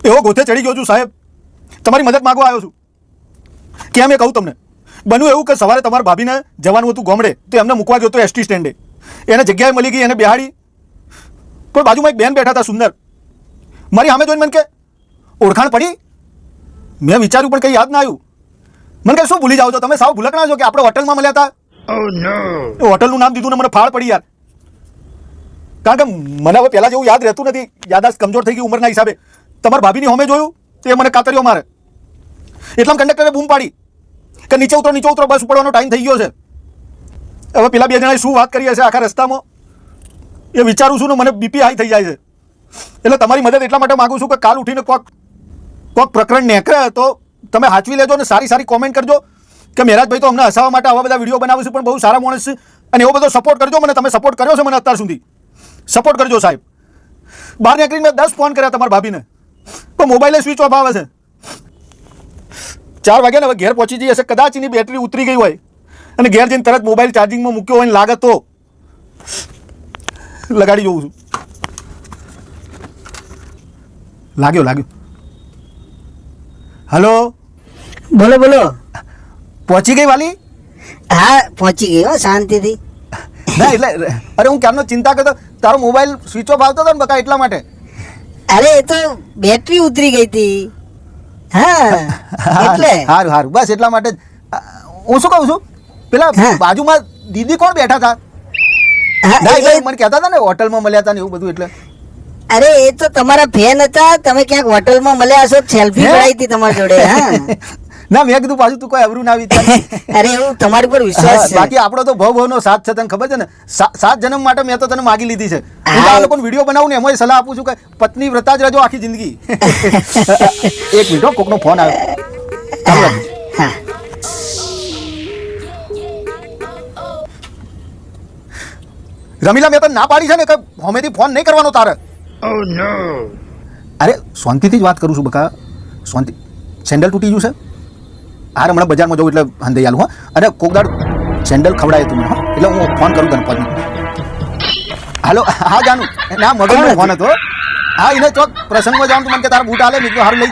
એવો ગોથે ચડી ગયો છું સાહેબ, તમારી મદદ માંગવા આવ્યો છું. કેમ એ કહું તમને. બન્યું એવું કે સવારે તમારા ભાભીને જવાનું હતું ગામડે, તો એમને મૂકવા ગયો હતો એસટી સ્ટેન્ડે. એને જગ્યાએ મળી ગઈ, એને બેહાડી. પણ બાજુમાં એક બેન બેઠા હતા સુંદર. મારી સામે જોઈને મને કે ઓળખાણ પડી. મેં વિચાર્યું પણ કંઈ યાદ ના આવ્યું. મને કે શું ભૂલી જાઓ છો તમે, સાવ ભૂલકણા છો કે આપણે હોટલમાં મળ્યા હતા. હોટલનું નામ દીધું ને મને ફાળ પડી યાર. કારણ કે મને હવે પહેલાં જેવું યાદ રહેતું નથી, યાદાશ્ત કમજોર થઈ ગઈ ઉંમરના હિસાબે. તમારા ભાભીની હોમે જોયું તો એ મને કાતરીઓ મારે. એટલામાં કંડક્ટરે બૂમ પાડી કે નીચે ઉતરો, બસ ઉપડવાનો ટાઈમ થઈ ગયો છે. હવે પેલા બે જણાએ શું વાત કરી હશે આખા રસ્તામાં એ વિચારું છું ને મને બીપી હાઈ થઈ જાય છે. એટલે તમારી મદદ એટલા માટે માગું છું કે કાલ ઉઠીને કોક પ્રકરણ નીકળે તો તમે સાચવી લેજો ને સારી કોમેન્ટ કરજો કે મહેરાજભાઈ તો અમને હસાવવા માટે આવા બધા વિડીયો બનાવે છે, પણ બહુ સારા માણસ છે અને એવો બધો સપોર્ટ કરજો મને. તમે સપોર્ટ કર્યો છે મને અત્યાર સુધી, સપોર્ટ કરજો સાહેબ. બહાર નીકળીને મેં 10 ફોન કર્યા તમારા ભાભીને, પણ મોબાઈલે સ્વિચ ઓફ આવે છે. 4 વાગ્યા ને હવે ઘેર પહોંચી જઈ હશે, કદાચ એની બેટરી ઉતરી ગઈ હોય અને ઘેર જઈને તરત મોબાઈલ ચાર્જિંગમાં મૂક્યો હોય ને લાગે તો લગાડી જોઉં છું. લાગ્યો. હલો, બોલો. પહોંચી ગઈ વાલી? હા પહોંચી ગઈ હો, શાંતિથી. ના એટલે અરે હું ક્યારનો ચિંતા કરતો, તારો મોબાઈલ સ્વિચ ઓફ આવતો હતો ને બકા, એટલા માટે. અરે એ તો બેટરી ઉતરી ગઈ હતી. હા એટલે સારું બસ એટલા માટે જ. હું શું કહું છું, પેલા બાજુમાં દીદી કોણ બેઠા હતા? ના એટલે મને કહેતા હતા ને હોટલમાં મળ્યા હતા ને એવું બધું. એટલે અરે એ તો તમારા ફેન હતા, તમે ક્યાંક હોટલમાં મળ્યા હશો, સેલ્ફી પડાવી હતી તમારી જોડે. હા ના મેં કીધું પાછું તું કોઈ અવરું ના વિચાર. અરે એવું તમારી પર વિશ્વાસ છે. બાકી આપણો તો ભવનો સાથ છે, તને ખબર છે ને. 7 જન્મ માટે મેં તો તને માગી લીધી છે. હું આ લોકોને વિડીયો બનાવું ને એમાં સલાહ આપું છું કે પત્ની વ્રતા જ રહેજો આખી જિંદગી. એક મિનિટ, કોકનો ફોન આવ્યો. રમીલા, મેં તને ના પાડી છે ને કે હમેથી ફોન નહીં કરવાનો તારે. અરે શાંતિથી જ વાત કરું છું બકા, શાંતિ. સેન્ડલ તૂટી ગયું છે. હા હમણાં બજારમાં જવું એટલે હંધાઈ આલું. હા અને કોકદાર સેન્ડલ ખવડાય તું મને. હા એટલે હું ફોન કરું તને પછી. હાલો, હા જાનું. ના મગજનો ફોન હતો. હા એને ચોક પ્રસંગમાં જાઉં તું મને કે તારા બૂટ હાલે, મેં સારું લઈ જાય.